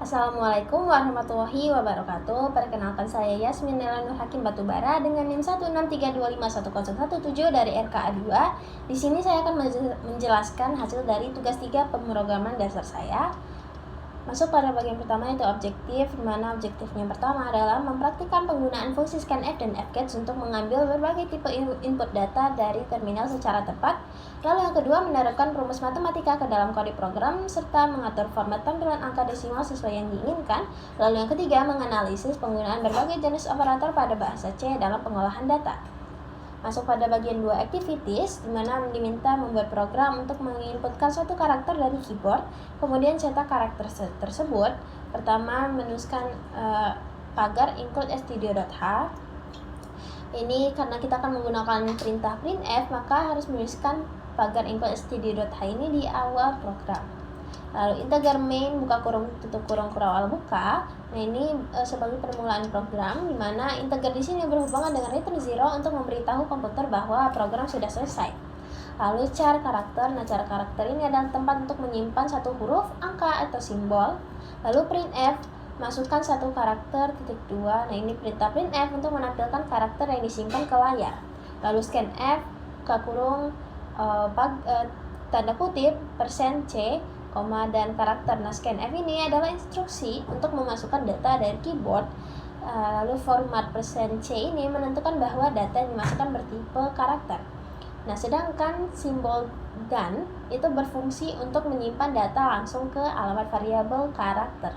Assalamualaikum warahmatullahi wabarakatuh. Perkenalkan saya Yasmin Nela Nur Hakim Batubara dengan NIM 163251017 dari RKA 2. Di sini saya akan menjelaskan hasil dari tugas 3 pemrograman dasar saya. Masuk pada bagian pertama, yaitu objektif, di mana objektifnya pertama adalah mempraktikkan penggunaan fungsi scanf dan fgetch untuk mengambil berbagai tipe input data dari terminal secara tepat. Lalu yang kedua, menerapkan rumus matematika ke dalam kode program serta mengatur format tampilan angka desimal sesuai yang diinginkan. Lalu yang ketiga, menganalisis penggunaan berbagai jenis operator pada bahasa C dalam pengolahan data. Masuk pada bagian 2 activities, di mana diminta membuat program untuk menginputkan suatu karakter dari keyboard, kemudian cetak karakter tersebut. Pertama, menuliskan pagar include stdio.h. Ini karena kita akan menggunakan perintah printf, maka harus menuliskan pagar include stdio.h ini di awal program. Lalu integer main buka kurung tutup kurung awal buka. Nah, ini sebagai permulaan program, di mana integer di sini berhubungan dengan return 0 untuk memberitahu komputer bahwa program sudah selesai. Lalu char karakter. Nah, char karakter ini adalah tempat untuk menyimpan satu huruf, angka atau simbol. Lalu printf, masukkan satu karakter titik 2. Nah, ini perintah printf untuk menampilkan karakter yang disimpan ke layar. Lalu scanf buka kurung tanda kutip %c koma dan karakter. Nah, scanf ini adalah instruksi untuk memasukkan data dari keyboard. Lalu format %c ini menentukan bahwa data yang dimasukkan bertipe karakter. Nah, sedangkan simbol gun itu berfungsi untuk menyimpan data langsung ke alamat variabel karakter.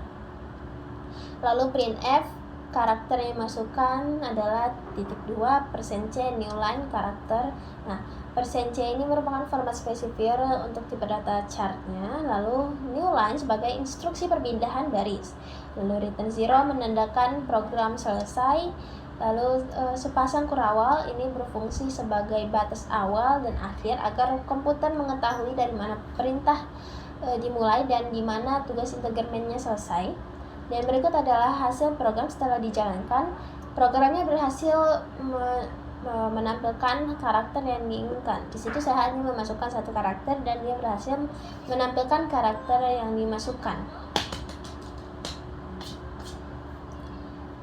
Lalu printf, karakter yang dimasukkan adalah titik 2 %c new line karakter. Nah, %c ini merupakan format spesifier untuk tipe data chartnya. Lalu new line sebagai instruksi perpindahan baris. Lalu return 0 menandakan program selesai. Lalu sepasang kurawal ini berfungsi sebagai batas awal dan akhir agar komputer mengetahui dari mana perintah dimulai dan di mana tugas integer main-nya selesai. Dan berikut adalah hasil program setelah dijalankan. Programnya berhasil menampilkan karakter yang diinginkan. Di situ saya hanya memasukkan satu karakter dan dia berhasil menampilkan karakter yang dimasukkan.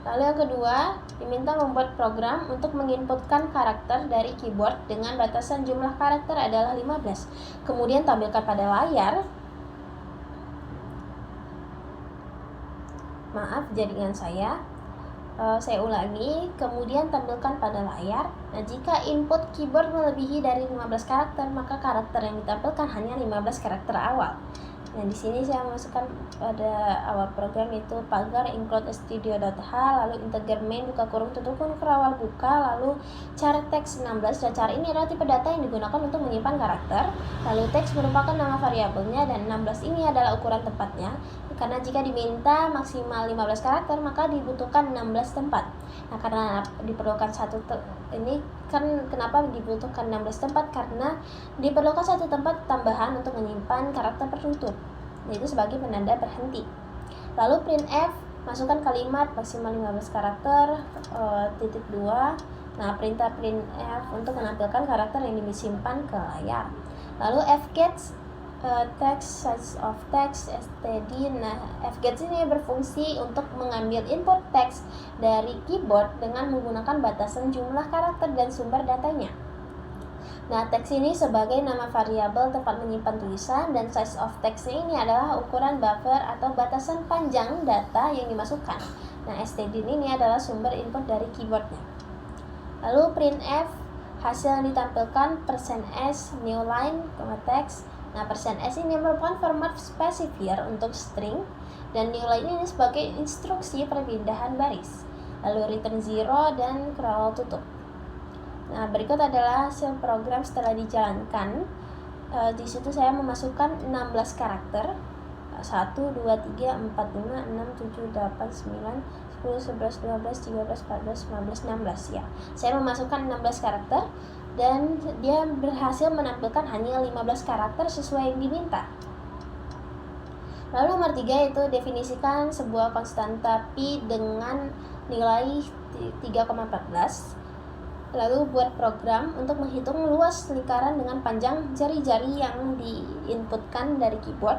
Lalu yang kedua, diminta membuat program untuk menginputkan karakter dari keyboard dengan batasan jumlah karakter adalah 15. Kemudian tampilkan pada layar. Maaf, jaringan saya ulangi, kemudian tampilkan pada layar. Nah, jika input keyboard melebihi dari 15 karakter, maka karakter yang ditampilkan hanya 15 karakter awal. Nah, di sini saya masukkan pada awal program itu pagar include stdio.h, lalu integer main buka kurung tutup kurung awal buka, lalu char text 16. Dan char ini adalah tipe data yang digunakan untuk menyimpan karakter. Lalu text merupakan nama variabelnya dan 16 ini adalah ukuran tempatnya. Karena jika diminta maksimal 15 karakter, maka dibutuhkan 16 tempat. Nah, karena diperlukan ini kan kenapa dibutuhkan 16 tempat? Karena diperlukan satu tempat tambahan untuk menyimpan karakter penutup, yaitu sebagai penanda berhenti. Lalu printf, masukkan kalimat maksimal 15 karakter titik 2. Nah, perintah printf untuk menampilkan karakter yang disimpan ke layar. Lalu fgetch, text, size of text, std. Nah, fgetch ini berfungsi untuk mengambil input teks dari keyboard dengan menggunakan batasan jumlah karakter dan sumber datanya. Nah, teks ini sebagai nama variabel tempat menyimpan tulisan, dan size of text ini adalah ukuran buffer atau batasan panjang data yang dimasukkan. Nah, std ini adalah sumber input dari keyboardnya. Lalu printf, hasil yang ditampilkan %s new line, text. Nah, %s ini merupakan format spesifier untuk string, dan new line ini sebagai instruksi perpindahan baris. Lalu return 0 dan kurawal tutup. Nah, berikut adalah hasil program setelah dijalankan. Di situ saya memasukkan 16 karakter. 1, 2, 3, 4, 5, 6, 7, 8, 9, 10, 11, 12, 13, 14, 15, 16 ya. Saya memasukkan 16 karakter dan dia berhasil menampilkan hanya 15 karakter sesuai yang diminta. Lalu nomor 3 itu definisikan sebuah konstanta pi dengan nilai 3,14. Lalu buat program untuk menghitung luas lingkaran dengan panjang jari-jari yang diinputkan dari keyboard.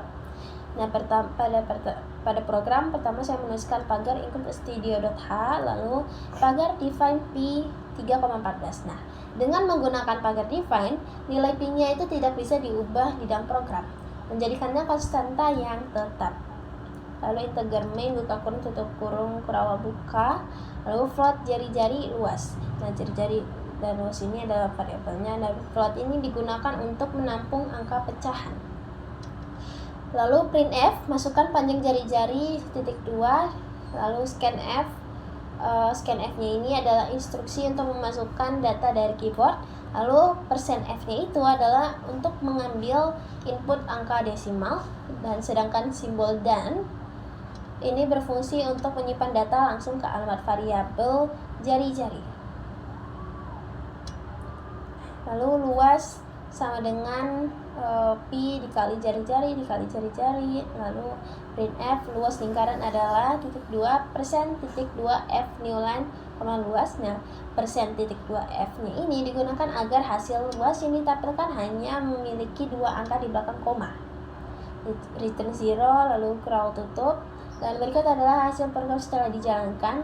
Nah, pada program pertama saya menuliskan pagar include studio.h, lalu pagar define p 3,14. Nah, dengan menggunakan pagar define, nilai p-nya itu tidak bisa diubah di dalam program, menjadikannya konstanta yang tetap. Lalu integer main buka kurung tutup kurung kurawal buka, lalu float jari-jari luas. Nah, jari-jari dan luas ini adalah variabelnya. Nah, float ini digunakan untuk menampung angka pecahan. Lalu printf, masukkan panjang jari-jari titik 2, lalu scanf. Scanf-nya ini adalah instruksi untuk memasukkan data dari keyboard. Lalu %f-nya itu adalah untuk mengambil input angka desimal, dan sedangkan simbol dan ini berfungsi untuk menyimpan data langsung ke alamat variabel jari-jari. Lalu luas sama dengan pi dikali jari-jari dikali jari-jari. Lalu printf, luas lingkaran adalah titik 2 titik 2 f new line luas. Nah, titik 2 f nya ini digunakan agar hasil luas ini ditampilkan hanya memiliki 2 angka di belakang koma. Return 0, lalu kurang tutup. Dan berikut adalah hasil program setelah dijalankan.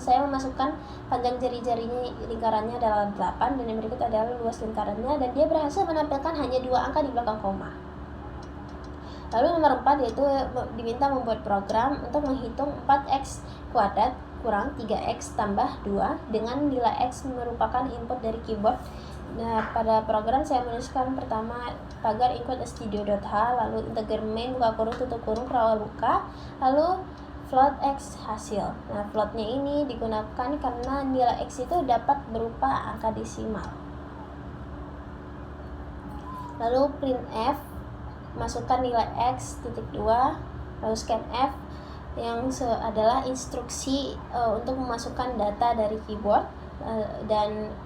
Saya memasukkan panjang jari-jarinya lingkarannya adalah 8, dan yang berikut adalah luas lingkarannya, dan dia berhasil menampilkan hanya 2 angka di belakang koma. Lalu nomor 4 yaitu diminta membuat program untuk menghitung 4x kuadrat kurang 3x tambah 2 dengan nilai x merupakan input dari keyboard. Nah, pada program saya menuliskan pertama pagar include studio.h, lalu integer main buka kurung tutup kurung kurawal buka, lalu float x hasil. Nah, floatnya ini digunakan karena nilai x itu dapat berupa angka desimal. Lalu printf, masukkan nilai x titik 2, lalu scanf yang adalah instruksi untuk memasukkan data dari keyboard, dan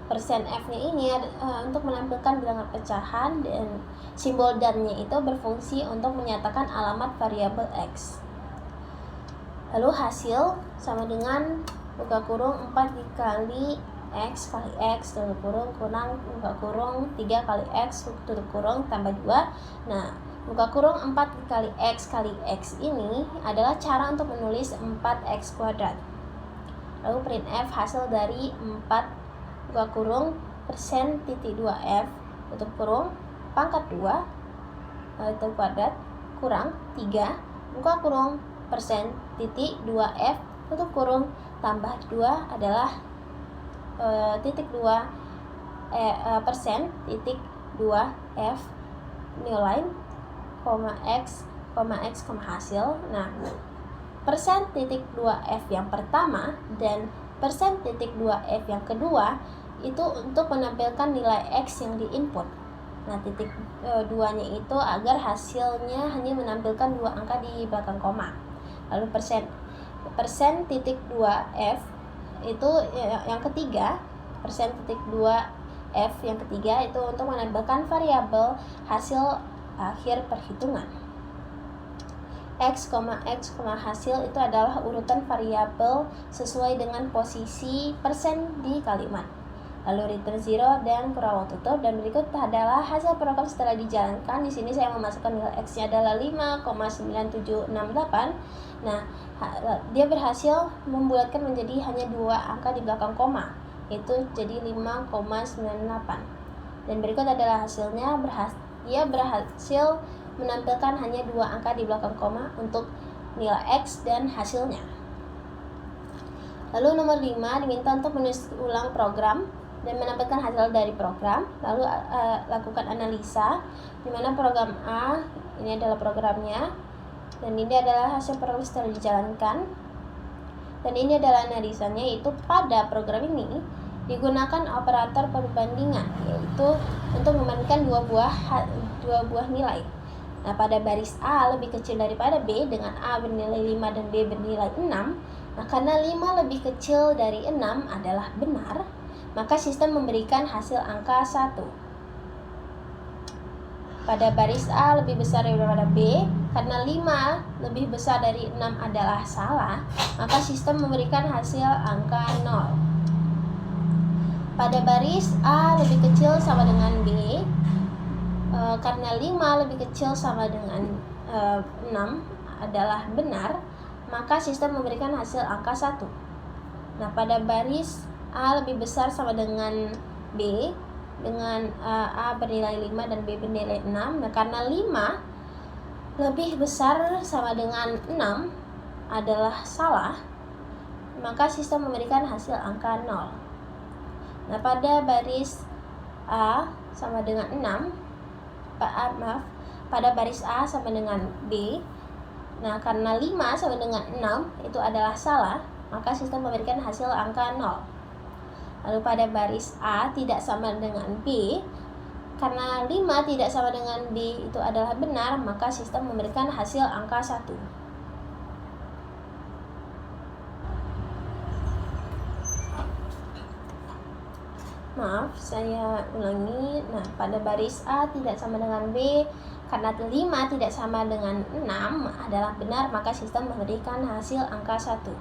%f-nya ini untuk menampilkan bilangan pecahan, dan simbol dan-nya itu berfungsi untuk menyatakan alamat variabel x. Lalu hasil sama dengan buka kurung 4 dikali x kali x tutup kurung kurang buka kurung 3 kali x tutup kurung tambah 2. Nah, buka kurung 4 kali x ini adalah cara untuk menulis 4x kuadrat. Lalu printf, hasil dari 4 buka kurung %titik 2f tutup kurung pangkat 2 itu kuadrat kurang 3 buka kurung %titik 2f tutup kurung tambah 2 adalah titik 2 %titik 2f new line x hasil. Nah, %titik 2f yang pertama dan %titik 2f yang kedua itu untuk menampilkan nilai x yang diinput. Nah, titik 2-nya itu agar hasilnya hanya menampilkan 2 angka di belakang koma. Lalu %titik 2f itu yang ketiga, %titik 2f yang ketiga itu untuk menampilkan variabel hasil akhir perhitungan. X, hasil itu adalah urutan variabel sesuai dengan posisi persen di kalimat. Lalu return 0 dan kurawal tutup, dan berikut adalah hasil program setelah dijalankan. Di sini saya memasukkan nilai x-nya adalah 5,9768. Nah, dia berhasil membulatkan menjadi hanya 2 angka di belakang koma, yaitu jadi 5,98. Dan berikut adalah hasilnya. Dia berhasil menampilkan hanya 2 angka di belakang koma untuk nilai x dan hasilnya. Lalu nomor 5 diminta untuk menulis ulang program dan menampilkan hasil dari program. Lalu lakukan analisa, di mana program A ini adalah programnya, dan ini adalah hasil program setelah dijalankan, dan ini adalah analisanya, yaitu pada program ini digunakan operator perbandingan, yaitu untuk membandingkan dua buah nilai. Nah, pada baris A lebih kecil daripada B dengan A bernilai 5 dan B bernilai 6. Nah, karena 5 lebih kecil dari 6 adalah benar, maka sistem memberikan hasil angka 1. Pada baris A lebih besar daripada B, karena 5 lebih besar dari 6 adalah salah, maka sistem memberikan hasil angka 0. Pada baris A lebih kecil sama dengan B, karena 5 lebih kecil sama dengan 6 adalah benar, maka sistem memberikan hasil angka 1. Nah, pada baris A lebih besar sama dengan B, dengan A bernilai 5 dan B bernilai 6. Nah, karena 5 lebih besar sama dengan 6 adalah salah, maka sistem memberikan hasil angka 0. Nah, pada baris A sama dengan 6, pada baris A sama dengan B. Nah, karena 5 sama dengan 6 itu adalah salah, maka sistem memberikan hasil angka 0. Lalu pada baris A tidak sama dengan B, karena 5 tidak sama dengan B itu adalah benar, maka sistem memberikan hasil angka 1. Maaf, saya ulangi. Nah, pada baris A tidak sama dengan B, karena 5 tidak sama dengan 6 adalah benar, maka sistem memberikan hasil angka 1.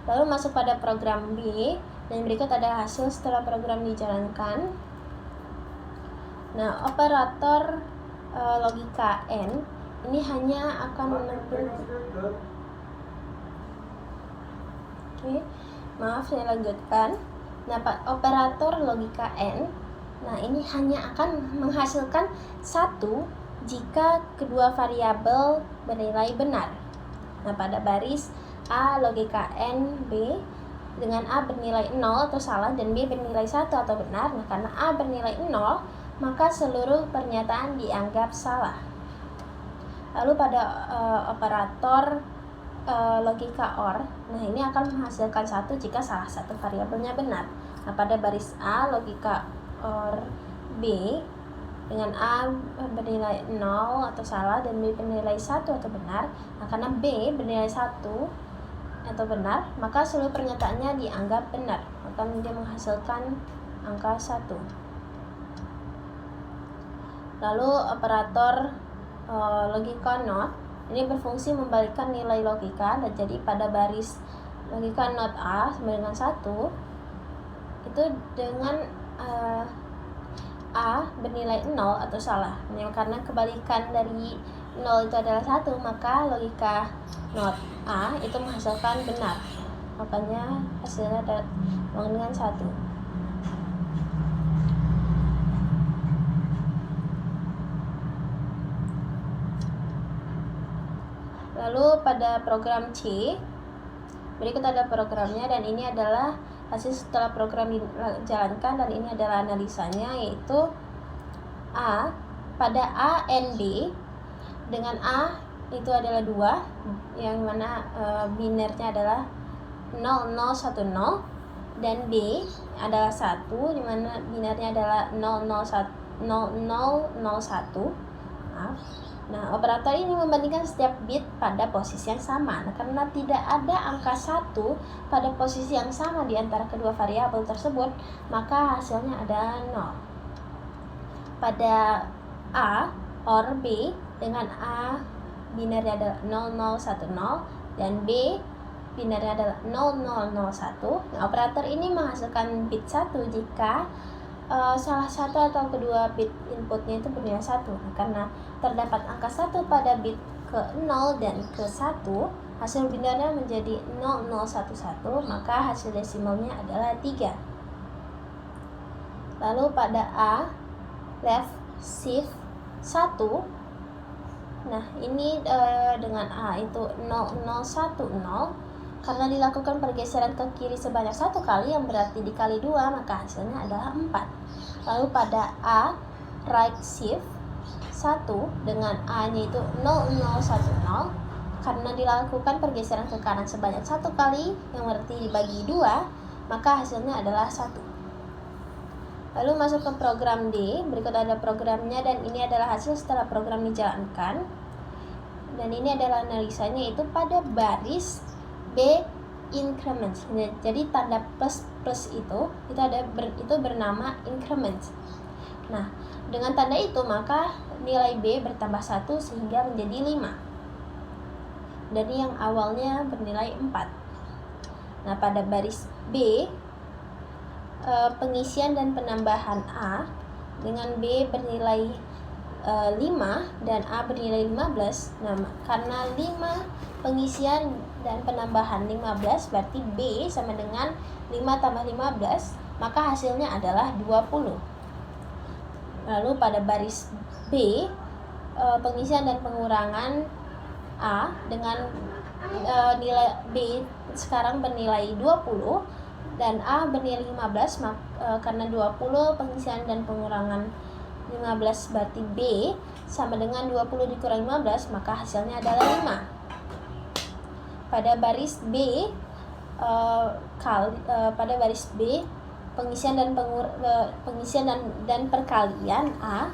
Lalu masuk pada program B, dan berikut adalah hasil setelah program dijalankan. Nah, operator logika N ini hanya akan menampilkan. Maaf, saya lanjutkan. Nah, operator logika N, nah ini hanya akan menghasilkan 1 jika kedua variabel bernilai benar. Nah, pada baris A logika N B dengan A bernilai 0 atau salah dan B bernilai 1 atau benar. Nah, karena A bernilai 0, maka seluruh pernyataan dianggap salah. Lalu pada operator logika OR, nah ini akan menghasilkan 1 jika salah satu variabelnya benar. Nah, pada baris A logika OR B dengan A bernilai 0 atau salah dan B bernilai 1 atau benar. Nah, karena B bernilai 1 atau benar, maka seluruh pernyataannya dianggap benar, maka dia menghasilkan angka 1. Lalu operator logika NOT ini berfungsi membalikkan nilai logika. Dan jadi pada baris logika NOT A sama dengan 1 itu dengan A bernilai 0 atau salah. Nah, karena kebalikan dari 0 itu adalah 1, maka logika NOT A itu menghasilkan benar, makanya hasilnya dengan 1. Lalu pada program C, berikut ada programnya, dan ini adalah hasil setelah program dijalankan, dan ini adalah analisanya, yaitu A pada A N B dengan A itu adalah 2, yang mana binernya adalah 0010, dan B adalah 1, di mana binernya adalah 0001. Nah, operator ini membandingkan setiap bit pada posisi yang sama. Nah, karena tidak ada angka 1 pada posisi yang sama di antara kedua variabel tersebut, maka hasilnya ada 0. Pada A OR B dengan A binernya adalah 0010 dan B binernya adalah 0001. Nah, operator ini menghasilkan bit 1 jika salah satu atau kedua bit inputnya itu bernilai 1. Nah, karena terdapat angka 1 pada bit ke 0 dan ke 1, hasil binarnya menjadi 0011, maka hasil desimalnya adalah 3. Lalu pada A left shift 1, nah ini dengan A itu 0010, karena dilakukan pergeseran ke kiri sebanyak 1 kali, yang berarti dikali 2, maka hasilnya adalah 4. Lalu pada A right shift 1 dengan A-nya itu 0010, karena dilakukan pergeseran ke kanan sebanyak 1 kali, yang berarti dibagi 2, maka hasilnya adalah 1. Lalu masuk ke program D, berikut ada programnya, dan ini adalah hasil setelah program dijalankan. Dan ini adalah analisanya, yaitu pada baris B increment. Jadi tanda plus itu bernama increment. Nah, dengan tanda itu maka nilai B bertambah 1 sehingga menjadi 5 dari yang awalnya bernilai 4. Nah, pada baris B pengisian dan penambahan A dengan B bernilai 5 dan A bernilai 15. Nah, karena 5 pengisian dan penambahan 15 berarti B sama dengan 5 tambah 15, maka hasilnya adalah 20. Lalu pada baris B, pengisian dan pengurangan A dengan nilai B sekarang bernilai 20 dan A bernilai 15, karena 20 pengisian dan pengurangan 15 berarti B sama dengan 20 dikurangi 15, maka hasilnya adalah 5. Pada baris B, pada baris B, pengisian dan perkalian A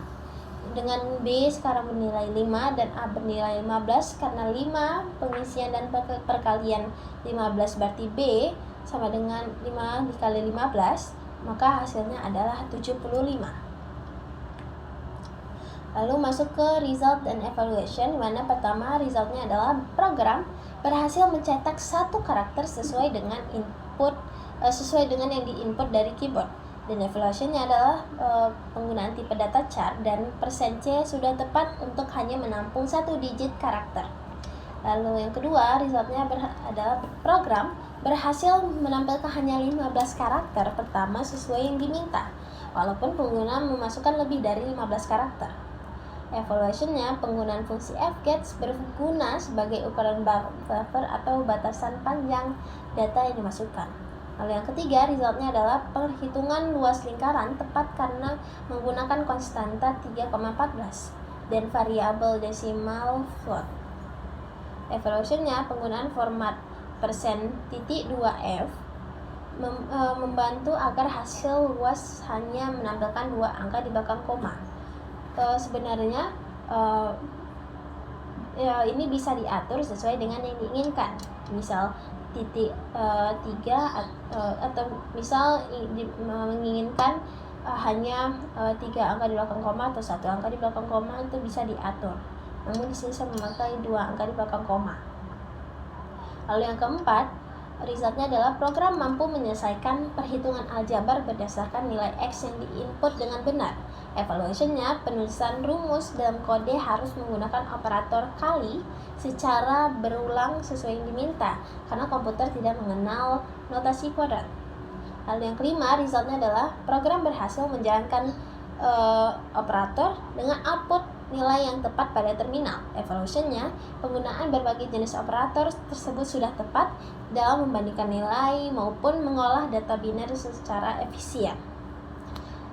dengan B sekarang bernilai 5 dan A bernilai 15, karena 5 pengisian dan perkalian 15 berarti B sama dengan 5 dikali 15, maka hasilnya adalah 75. Lalu masuk ke result dan evaluation, mana pertama resultnya adalah program berhasil mencetak satu karakter sesuai dengan yang diinput dari keyboard, dan evaluationnya adalah penggunaan tipe data chart dan persen %C sudah tepat untuk hanya menampung 1 digit karakter. Lalu yang kedua, resultnya adalah program berhasil menampilkan hanya 15 karakter pertama sesuai yang diminta, walaupun pengguna memasukkan lebih dari 15 karakter. Evaluationnya, penggunaan fungsi fgets berguna sebagai ukuran buffer atau batasan panjang data yang dimasukkan. Lalu yang ketiga, resultnya adalah perhitungan luas lingkaran tepat karena menggunakan konstanta 3,14 dan variabel desimal float. Evaluationnya, penggunaan format %2f membantu agar hasil luas hanya menampilkan 2 angka di belakang koma. Sebenarnya ini bisa diatur sesuai dengan yang diinginkan. Misal titik 3 atau misal menginginkan hanya 3 angka di belakang koma atau 1 angka di belakang koma, itu bisa diatur. Namun di sini saya memakai 2 angka di belakang koma. Lalu yang keempat, resultnya adalah program mampu menyelesaikan perhitungan aljabar berdasarkan nilai X yang diinput dengan benar. Evaluationnya, penulisan rumus dalam kode harus menggunakan operator kali secara berulang sesuai yang diminta, karena komputer tidak mengenal notasi kuadrat. Lalu yang kelima, resultnya adalah program berhasil menjalankan operator dengan output nilai yang tepat pada terminal. Evaluationnya, penggunaan berbagai jenis operator tersebut sudah tepat dalam membandingkan nilai maupun mengolah data biner secara efisien.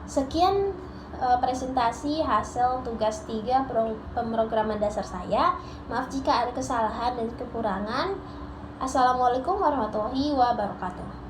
Sekian presentasi hasil tugas 3 pemrograman dasar saya. Maaf jika ada kesalahan dan kekurangan. Assalamualaikum warahmatullahi wabarakatuh.